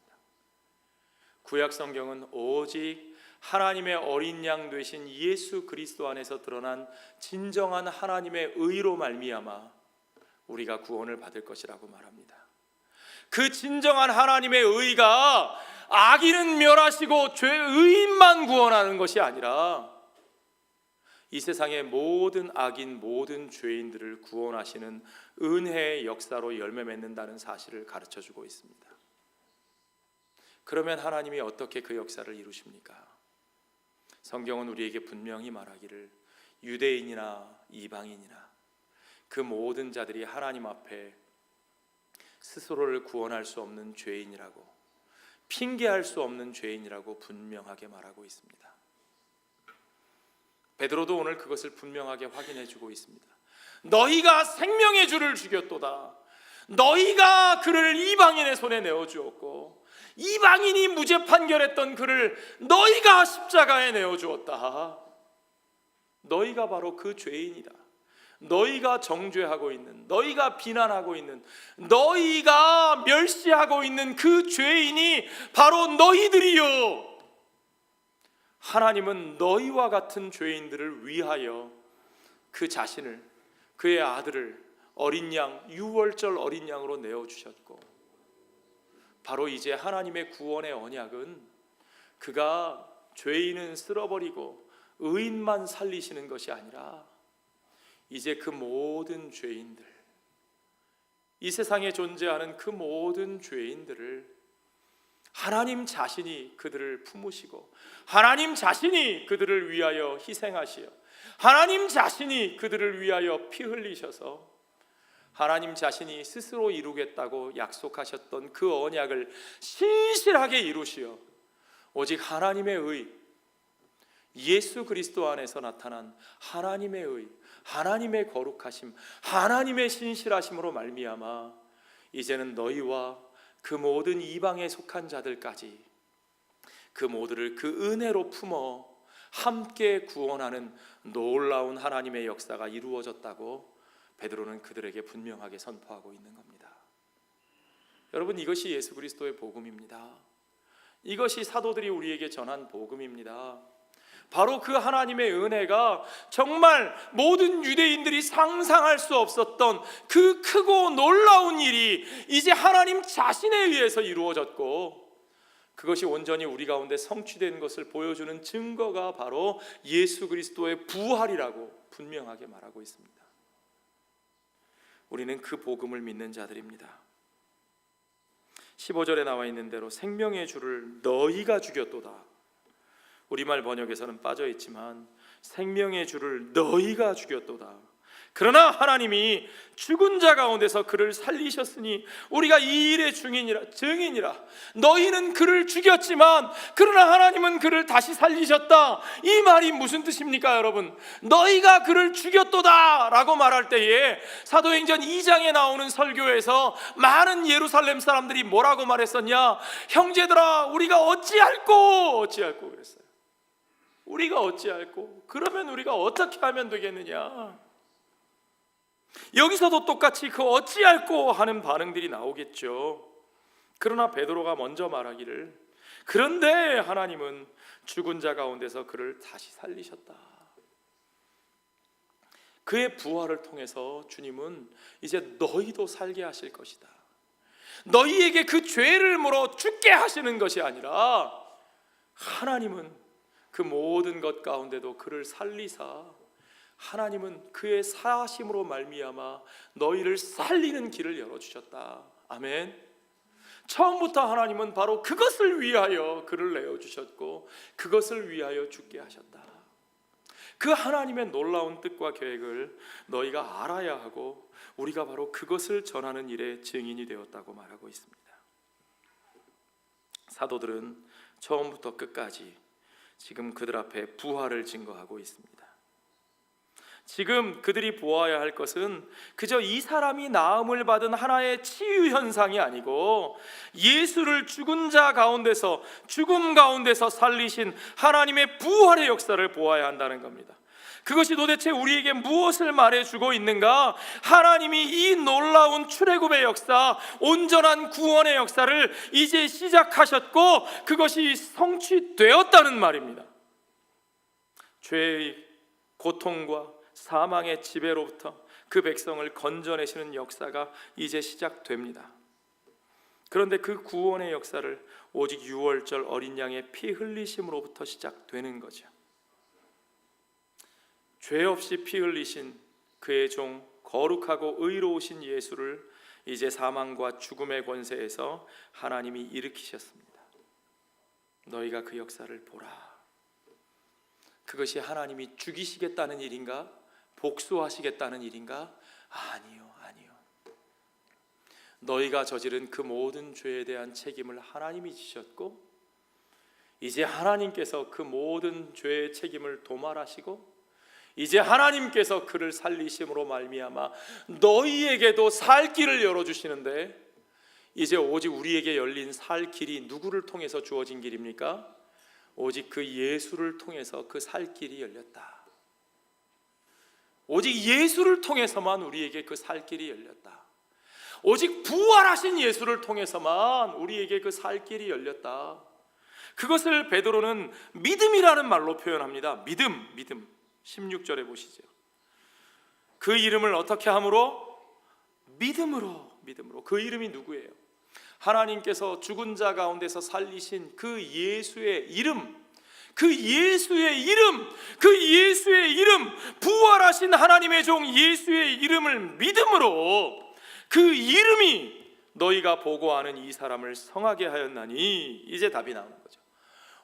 구약 성경은 오직 하나님의 어린 양 되신 예수 그리스도 안에서 드러난 진정한 하나님의 의로 말미암아 우리가 구원을 받을 것이라고 말합니다. 그 진정한 하나님의 의가 악인은 멸하시고 의인만 구원하는 것이 아니라 이 세상의 모든 악인, 모든 죄인들을 구원하시는 은혜의 역사로 열매 맺는다는 사실을 가르쳐주고 있습니다. 그러면 하나님이 어떻게 그 역사를 이루십니까? 성경은 우리에게 분명히 말하기를 유대인이나 이방인이나 그 모든 자들이 하나님 앞에 스스로를 구원할 수 없는 죄인이라고, 핑계할 수 없는 죄인이라고 분명하게 말하고 있습니다. 베드로도 오늘 그것을 분명하게 확인해 주고 있습니다. 너희가 생명의 주를 죽였도다. 너희가 그를 이방인의 손에 내어주었고 이방인이 무죄 판결했던 그를 너희가 십자가에 내어주었다. 너희가 바로 그 죄인이다. 너희가 정죄하고 있는, 너희가 비난하고 있는, 너희가 멸시하고 있는 그 죄인이 바로 너희들이요. 하나님은 너희와 같은 죄인들을 위하여 그 자신을, 그의 아들을 어린 양, 유월절 어린 양으로 내어주셨고, 바로 이제 하나님의 구원의 언약은 그가 죄인은 쓸어버리고 의인만 살리시는 것이 아니라 이제 그 모든 죄인들, 이 세상에 존재하는 그 모든 죄인들을 하나님 자신이 그들을 품으시고 하나님 자신이 그들을 위하여 희생하시어 하나님 자신이 그들을 위하여 피 흘리셔서 하나님 자신이 스스로 이루겠다고 약속하셨던 그 언약을 신실하게 이루시어 오직 하나님의 의, 예수 그리스도 안에서 나타난 하나님의 의, 하나님의 거룩하심, 하나님의 신실하심으로 말미암아 이제는 너희와 그 모든 이방에 속한 자들까지 그 모두를 그 은혜로 품어 함께 구원하는 놀라운 하나님의 역사가 이루어졌다고 베드로는 그들에게 분명하게 선포하고 있는 겁니다. 여러분, 이것이 예수 그리스도의 복음입니다. 이것이 사도들이 우리에게 전한 복음입니다. 바로 그 하나님의 은혜가 정말 모든 유대인들이 상상할 수 없었던 그 크고 놀라운 일이 이제 하나님 자신에 의해서 이루어졌고, 그것이 온전히 우리 가운데 성취된 것을 보여주는 증거가 바로 예수 그리스도의 부활이라고 분명하게 말하고 있습니다. 우리는 그 복음을 믿는 자들입니다. 15절에 나와 있는 대로 생명의 주를 너희가 죽였도다. 우리말 번역에서는 빠져 있지만 생명의 주를 너희가 죽였도다. 그러나 하나님이 죽은 자 가운데서 그를 살리셨으니 우리가 이 일의 증인이라. 너희는 그를 죽였지만 그러나 하나님은 그를 다시 살리셨다. 이 말이 무슨 뜻입니까, 여러분? 너희가 그를 죽였도다 라고 말할 때에 사도행전 2장에 나오는 설교에서 많은 예루살렘 사람들이 뭐라고 말했었냐? 형제들아, 우리가 어찌할꼬 그랬어요. 우리가 어찌할꼬? 그러면 우리가 어떻게 하면 되겠느냐? 여기서도 똑같이 그 어찌할꼬 하는 반응들이 나오겠죠. 그러나 베드로가 먼저 말하기를, 그런데 하나님은 죽은 자 가운데서 그를 다시 살리셨다. 그의 부활을 통해서 주님은 이제 너희도 살게 하실 것이다. 너희에게 그 죄를 물어 죽게 하시는 것이 아니라 하나님은 그 모든 것 가운데도 그를 살리사 하나님은 그의 사하심으로 말미암아 너희를 살리는 길을 열어주셨다. 아멘. 처음부터 하나님은 바로 그것을 위하여 그를 내어주셨고 그것을 위하여 죽게 하셨다. 그 하나님의 놀라운 뜻과 계획을 너희가 알아야 하고 우리가 바로 그것을 전하는 일의 증인이 되었다고 말하고 있습니다. 사도들은 처음부터 끝까지 지금 그들 앞에 부활을 증거하고 있습니다. 지금 그들이 보아야 할 것은 그저 이 사람이 나음을 받은 하나의 치유 현상이 아니고 예수를 죽은 자 가운데서, 죽음 가운데서 살리신 하나님의 부활의 역사를 보아야 한다는 겁니다. 그것이 도대체 우리에게 무엇을 말해주고 있는가? 하나님이 이 놀라운 출애굽의 역사, 온전한 구원의 역사를 이제 시작하셨고 그것이 성취되었다는 말입니다. 죄의 고통과 사망의 지배로부터 그 백성을 건져내시는 역사가 이제 시작됩니다. 그런데 그 구원의 역사를 오직 유월절 어린 양의 피 흘리심으로부터 시작되는 거죠. 죄 없이 피 흘리신 그의 종 거룩하고 의로우신 예수를 이제 사망과 죽음의 권세에서 하나님이 일으키셨습니다. 너희가 그 역사를 보라. 그것이 하나님이 죽이시겠다는 일인가? 복수하시겠다는 일인가? 아니요. 너희가 저지른 그 모든 죄에 대한 책임을 하나님이 지셨고 이제 하나님께서 그 모든 죄의 책임을 도말하시고 이제 하나님께서 그를 살리심으로 말미암아 너희에게도 살 길을 열어주시는데, 이제 오직 우리에게 열린 살 길이 누구를 통해서 주어진 길입니까? 오직 그 예수를 통해서 그 살 길이 열렸다. 오직 예수를 통해서만 우리에게 그 살 길이 열렸다. 오직 부활하신 예수를 통해서만 우리에게 그 살 길이 열렸다. 그것을 베드로는 믿음이라는 말로 표현합니다. 믿음. 16절에 보시죠. 그 이름을 어떻게 함으로? 믿음으로. 그 이름이 누구예요? 하나님께서 죽은 자 가운데서 살리신 그 예수의 이름, 그 예수의 이름, 부활하신 하나님의 종 예수의 이름을 믿음으로, 그 이름이 너희가 보고 아는 이 사람을 성하게 하였나니. 이제 답이 나오는 거죠.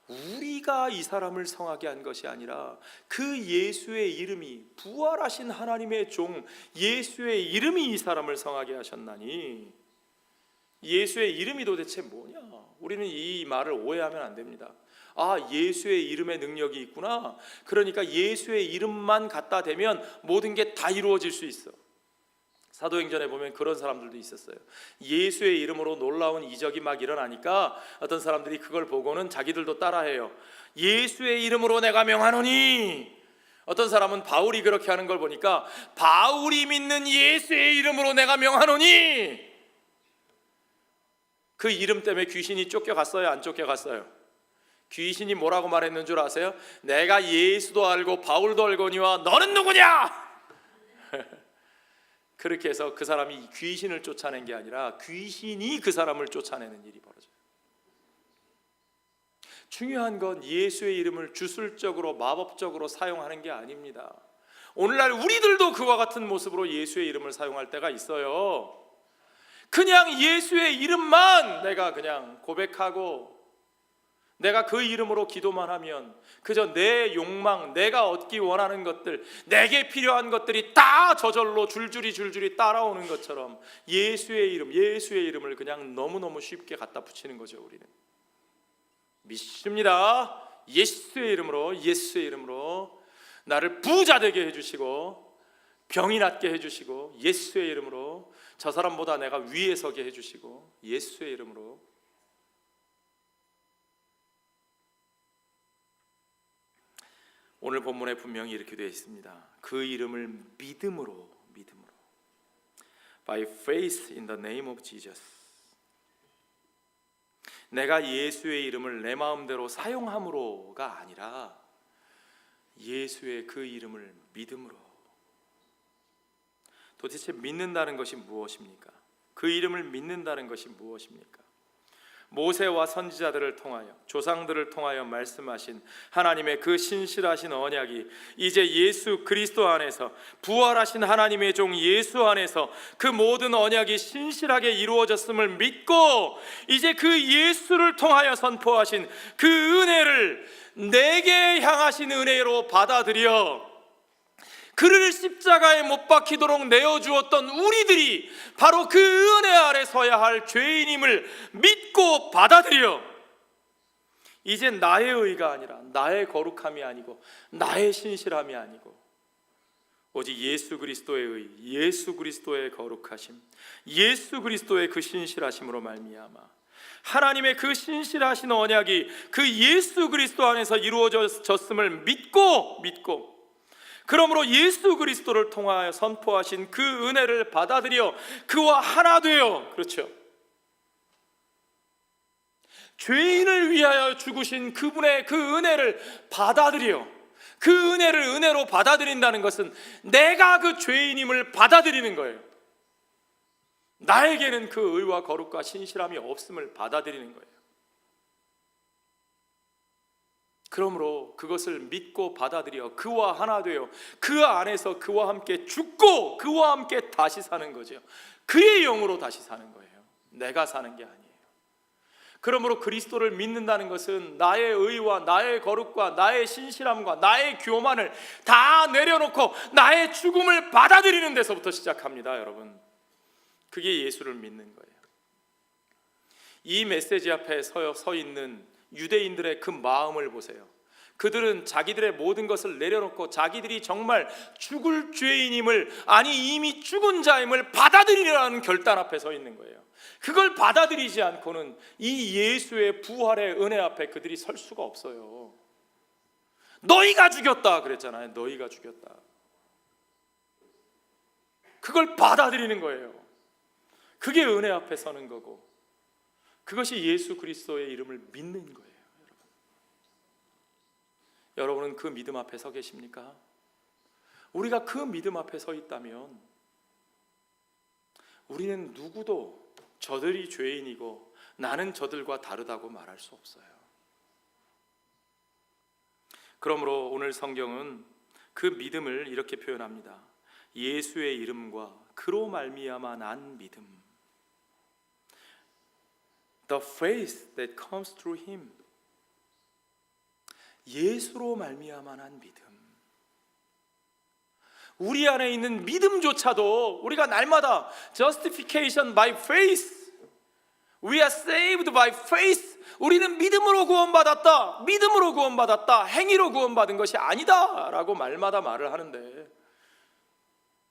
우리가 이 사람을 성하게 한 것이 아니라 그 예수의 이름이, 부활하신 하나님의 종 예수의 이름이 이 사람을 성하게 하셨나니. 예수의 이름이 도대체 뭐냐? 우리는 이 말을 오해하면 안 됩니다. 아, 예수의 이름의 능력이 있구나. 그러니까 예수의 이름만 갖다 대면 모든 게 다 이루어질 수 있어. 사도행전에 보면 그런 사람들도 있었어요. 예수의 이름으로 놀라운 이적이 막 일어나니까 어떤 사람들이 그걸 보고는 자기들도 따라해요. 예수의 이름으로 내가 명하노니. 어떤 사람은 바울이 그렇게 하는 걸 보니까 바울이 믿는 예수의 이름으로 내가 명하노니. 그 이름 때문에 귀신이 쫓겨갔어요? 안 쫓겨갔어요? 귀신이 뭐라고 말했는 줄 아세요? 내가 예수도 알고 바울도 알거니와 너는 누구냐? 그렇게 해서 그 사람이 귀신을 쫓아낸 게 아니라 귀신이 그 사람을 쫓아내는 일이 벌어져요. 중요한 건 예수의 이름을 주술적으로 마법적으로 사용하는 게 아닙니다. 오늘날 우리들도 그와 같은 모습으로 예수의 이름을 사용할 때가 있어요. 그냥 예수의 이름만 내가 그냥 고백하고 내가 그 이름으로 기도만 하면 그저 내 욕망, 내가 얻기 원하는 것들, 내게 필요한 것들이 다 저절로 줄줄이 따라오는 것처럼 예수의 이름을 그냥 너무너무 쉽게 갖다 붙이는 거죠. 우리는 믿습니다. 예수의 이름으로 나를 부자 되게 해주시고 병이 낫게 해주시고, 예수의 이름으로 저 사람보다 내가 위에 서게 해주시고, 예수의 이름으로. 오늘 본문에 분명히 이렇게 되어 있습니다. 그 이름을 믿음으로 By faith in the name of Jesus. 내가 예수의 이름을 내 마음대로 사용함으로가 아니라 예수의 그 이름을 믿음으로. 도대체 믿는다는 것이 무엇입니까? 그 이름을 믿는다는 것이 무엇입니까? 모세와 선지자들을 통하여, 조상들을 통하여 말씀하신 하나님의 그 신실하신 언약이 이제 예수 그리스도 안에서, 부활하신 하나님의 종 예수 안에서 그 모든 언약이 신실하게 이루어졌음을 믿고, 이제 그 예수를 통하여 선포하신 그 은혜를 내게 향하신 은혜로 받아들여 그를 십자가에 못 박히도록 내어주었던 우리들이 바로 그 은혜 아래 서야 할 죄인임을 믿고 받아들여 이제 나의 의가 아니라, 나의 거룩함이 아니고, 나의 신실함이 아니고, 오직 예수 그리스도의 의, 예수 그리스도의 거룩하심, 예수 그리스도의 그 신실하심으로 말미암아 하나님의 그 신실하신 언약이 그 예수 그리스도 안에서 이루어졌음을 믿고 그러므로 예수 그리스도를 통하여 선포하신 그 은혜를 받아들여 그와 하나 되어, 그렇죠, 죄인을 위하여 죽으신 그분의 그 은혜를 받아들여, 그 은혜를 은혜로 받아들인다는 것은 내가 그 죄인임을 받아들이는 거예요. 나에게는 그 의와 거룩과 신실함이 없음을 받아들이는 거예요. 그러므로 그것을 믿고 받아들여 그와 하나 되어 그 안에서 그와 함께 죽고 그와 함께 다시 사는 거죠. 그의 영으로 다시 사는 거예요. 내가 사는 게 아니에요. 그러므로 그리스도를 믿는다는 것은 나의 의와 나의 거룩과 나의 신실함과 나의 교만을 다 내려놓고 나의 죽음을 받아들이는 데서부터 시작합니다. 여러분, 그게 예수를 믿는 거예요. 이 메시지 앞에 서 있는 유대인들의 그 마음을 보세요. 그들은 자기들의 모든 것을 내려놓고 자기들이 정말 죽을 죄인임을, 아니 이미 죽은 자임을 받아들이라는 결단 앞에 서 있는 거예요. 그걸 받아들이지 않고는 이 예수의 부활의 은혜 앞에 그들이 설 수가 없어요. 너희가 죽였다 그랬잖아요. 너희가 죽였다. 그걸 받아들이는 거예요. 그게 은혜 앞에 서는 거고, 그것이 예수 그리스도의 이름을 믿는 거예요. 여러분은 그 믿음 앞에 서 계십니까? 우리가 그 믿음 앞에 서 있다면 우리는 누구도 저들이 죄인이고 나는 저들과 다르다고 말할 수 없어요. 그러므로 오늘 성경은 그 믿음을 이렇게 표현합니다. 예수의 이름과 그로 말미암아 난 믿음. The faith that comes through him. 예수로 말미암아 난 믿음. 우리 안에 있는 믿음조차도 우리가 날마다 justification by faith, We are saved by faith. 우리는 믿음으로 구원받았다. 믿음으로 구원받았다. 행위로 구원받은 것이 아니다 라고 말마다 말을 하는데,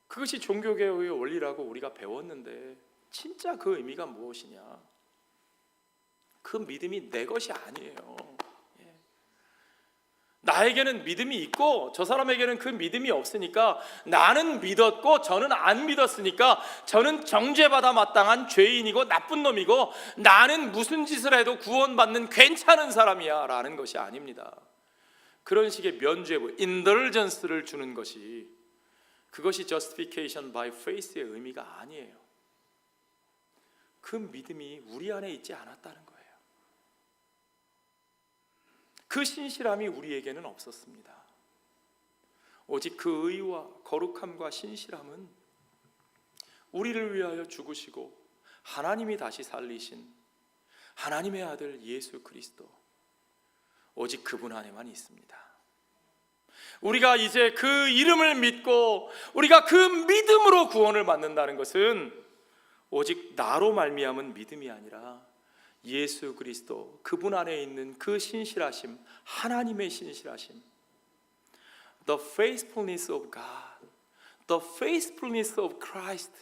그것이 종교개혁의 원리라고 우리가 배웠는데 진짜 그 의미가 무엇이냐? 그 믿음이 내 것이 아니에요. 나에게는 믿음이 있고 저 사람에게는 그 믿음이 없으니까, 나는 믿었고 저는 안 믿었으니까 저는 정죄받아 마땅한 죄인이고 나쁜 놈이고 나는 무슨 짓을 해도 구원받는 괜찮은 사람이야 라는 것이 아닙니다. 그런 식의 면죄부, indulgence를 주는 것이, 그것이 justification by faith의 의미가 아니에요. 그 믿음이 우리 안에 있지 않았다는 거예요. 그 신실함이 우리에게는 없었습니다. 오직 그 의와 거룩함과 신실함은 우리를 위하여 죽으시고 하나님이 다시 살리신 하나님의 아들 예수 그리스도, 오직 그분 안에만 있습니다. 우리가 이제 그 이름을 믿고 우리가 그 믿음으로 구원을 받는다는 것은 오직 나로 말미암은 믿음이 아니라 예수 그리스도, 그분 안에 있는 그 신실하심, 하나님의 신실하심, the faithfulness of God, the faithfulness of Christ,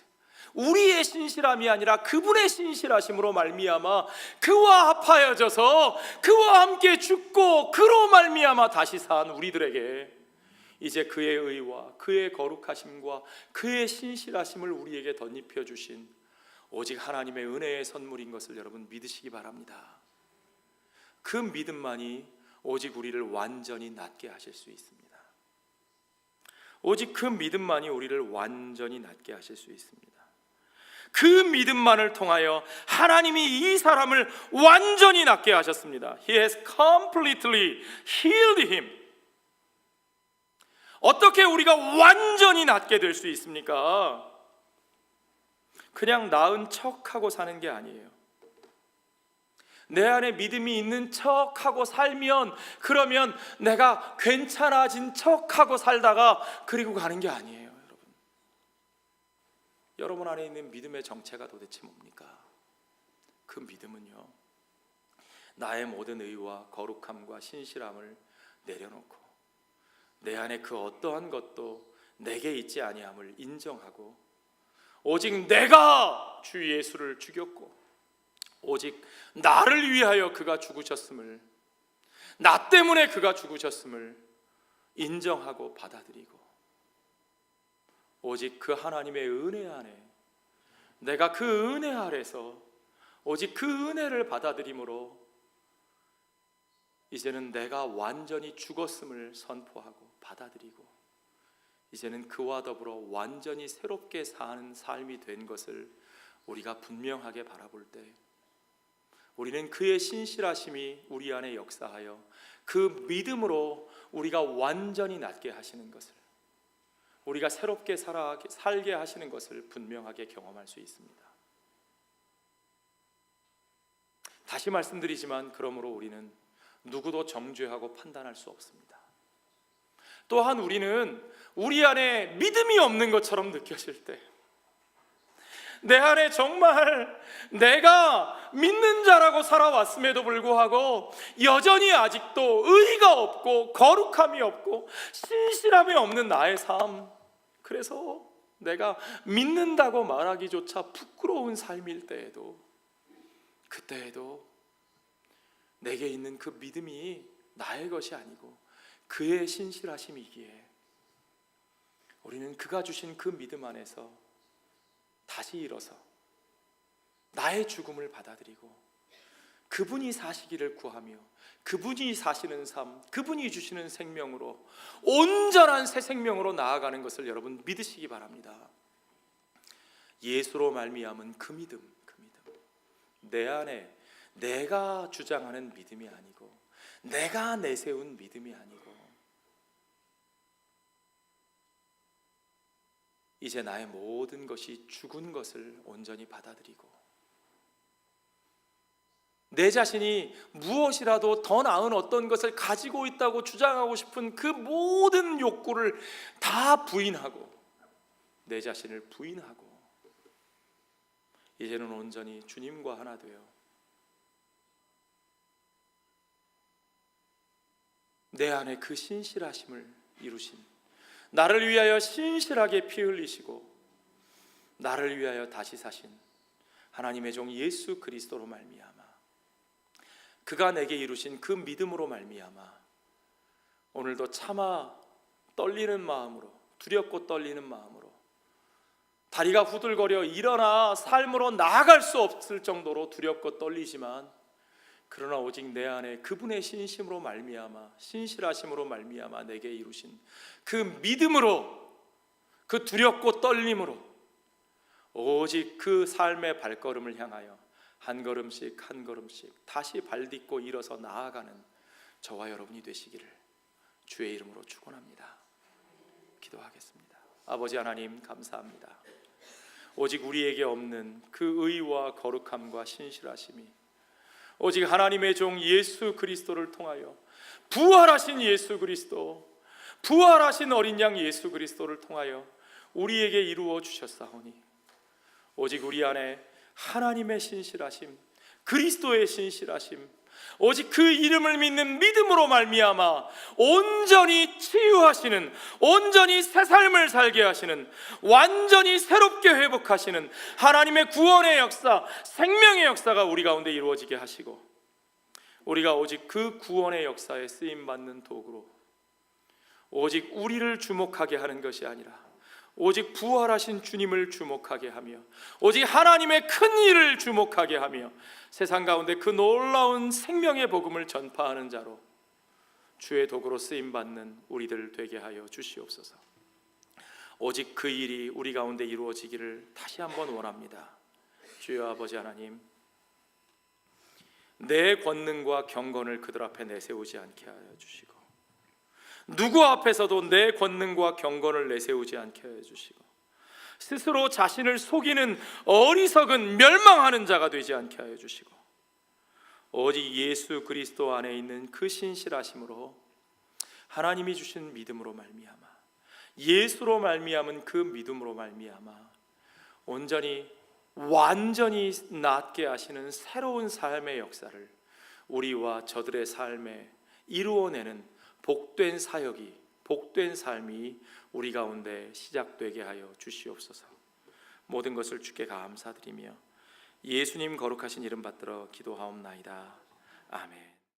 우리의 신실함이 아니라 그분의 신실하심으로 말미암아 그와 합하여져서 그와 함께 죽고 그로 말미암아 다시 산 우리들에게 이제 그의 의와 그의 거룩하심과 그의 신실하심을 우리에게 덧입혀 주신 오직 하나님의 은혜의 선물인 것을 여러분 믿으시기 바랍니다. 그 믿음만이 오직 우리를 완전히 낫게 하실 수 있습니다. 오직 그 믿음만이 우리를 완전히 낫게 하실 수 있습니다. 그 믿음만을 통하여 하나님이 이 사람을 완전히 낫게 하셨습니다. He has completely healed him. 어떻게 우리가 완전히 낫게 될 수 있습니까? 그냥 나은 척하고 사는 게 아니에요. 내 안에 믿음이 있는 척하고 살면, 그러면 내가 괜찮아진 척하고 살다가 그리고 가는 게 아니에요. 여러분 안에 있는 믿음의 정체가 도대체 뭡니까? 그 믿음은요, 나의 모든 의와 거룩함과 신실함을 내려놓고 내 안에 그 어떠한 것도 내게 있지 아니함을 인정하고, 오직 내가 주 예수를 죽였고 오직 나를 위하여 그가 죽으셨음을, 나 때문에 그가 죽으셨음을 인정하고 받아들이고, 오직 그 하나님의 은혜 안에, 내가 그 은혜 아래서 오직 그 은혜를 받아들임으로 이제는 내가 완전히 죽었음을 선포하고 받아들이고, 이제는 그와 더불어 완전히 새롭게 사는 삶이 된 것을 우리가 분명하게 바라볼 때, 우리는 그의 신실하심이 우리 안에 역사하여 그 믿음으로 우리가 완전히 낫게 하시는 것을, 우리가 새롭게 살게 하시는 것을 분명하게 경험할 수 있습니다. 다시 말씀드리지만, 그러므로 우리는 누구도 정죄하고 판단할 수 없습니다. 또한 우리는 우리 안에 믿음이 없는 것처럼 느껴질 때, 내 안에 정말 내가 믿는 자라고 살아왔음에도 불구하고 여전히 아직도 의가 없고 거룩함이 없고 신실함이 없는 나의 삶, 그래서 내가 믿는다고 말하기조차 부끄러운 삶일 때에도, 그때에도 내게 있는 그 믿음이 나의 것이 아니고 그의 신실하심이기에 우리는 그가 주신 그 믿음 안에서 다시 일어서 나의 죽음을 받아들이고 그분이 사시기를 구하며 그분이 사시는 삶, 그분이 주시는 생명으로 온전한 새 생명으로 나아가는 것을 여러분 믿으시기 바랍니다. 예수로 말미암은 그 믿음, 내 안에 내가 주장하는 믿음이 아니고 내가 내세운 믿음이 아니고 이제 나의 모든 것이 죽은 것을 온전히 받아들이고 내 자신이 무엇이라도 더 나은 어떤 것을 가지고 있다고 주장하고 싶은 그 모든 욕구를 다 부인하고 내 자신을 부인하고 이제는 온전히 주님과 하나 되어 내 안에 그 신실하심을 이루신, 나를 위하여 신실하게 피 흘리시고 나를 위하여 다시 사신 하나님의 종 예수 그리스도로 말미암아, 그가 내게 이루신 그 믿음으로 말미암아 오늘도 차마 떨리는 마음으로, 두렵고 떨리는 마음으로, 다리가 후들거려 일어나 삶으로 나아갈 수 없을 정도로 두렵고 떨리지만, 그러나 오직 내 안에 그분의 신심으로 말미암아, 신실하심으로 말미암아 내게 이루신 그 믿음으로, 그 두렵고 떨림으로 오직 그 삶의 발걸음을 향하여 한 걸음씩 한 걸음씩 다시 발딛고 일어서 나아가는 저와 여러분이 되시기를 주의 이름으로 축원합니다. 기도하겠습니다. 아버지 하나님, 감사합니다. 오직 우리에게 없는 그 의와 거룩함과 신실하심이 오직 하나님의 종 예수 그리스도를 통하여, 부활하신 예수 그리스도, 부활하신 어린 양 예수 그리스도를 통하여 우리에게 이루어 주셨사오니, 오직 우리 안에 하나님의 신실하심, 그리스도의 신실하심, 오직 그 이름을 믿는 믿음으로 말미암아 온전히 치유하시는, 온전히 새 삶을 살게 하시는, 완전히 새롭게 회복하시는 하나님의 구원의 역사, 생명의 역사가 우리 가운데 이루어지게 하시고, 우리가 오직 그 구원의 역사에 쓰임받는 도구로 오직 우리를 주목하게 하는 것이 아니라 오직 부활하신 주님을 주목하게 하며, 오직 하나님의 큰 일을 주목하게 하며 세상 가운데 그 놀라운 생명의 복음을 전파하는 자로 주의 도구로 쓰임받는 우리들 되게 하여 주시옵소서. 오직 그 일이 우리 가운데 이루어지기를 다시 한번 원합니다. 주여 아버지 하나님, 내 권능과 경건을 그들 앞에 내세우지 않게 하여 주시고, 누구 앞에서도 내 권능과 경건을 내세우지 않게 해주시고, 스스로 자신을 속이는 어리석은 멸망하는 자가 되지 않게 하여 주시고, 오직 예수 그리스도 안에 있는 그 신실하심으로 하나님이 주신 믿음으로 말미암아, 예수로 말미암은 그 믿음으로 말미암아 온전히 완전히 낫게 하시는 새로운 삶의 역사를 우리와 저들의 삶에 이루어내는 복된 사역이, 복된 삶이 우리 가운데 시작되게 하여 주시옵소서. 모든 것을 주께 감사드리며 예수님 거룩하신 이름 받들어 기도하옵나이다. 아멘.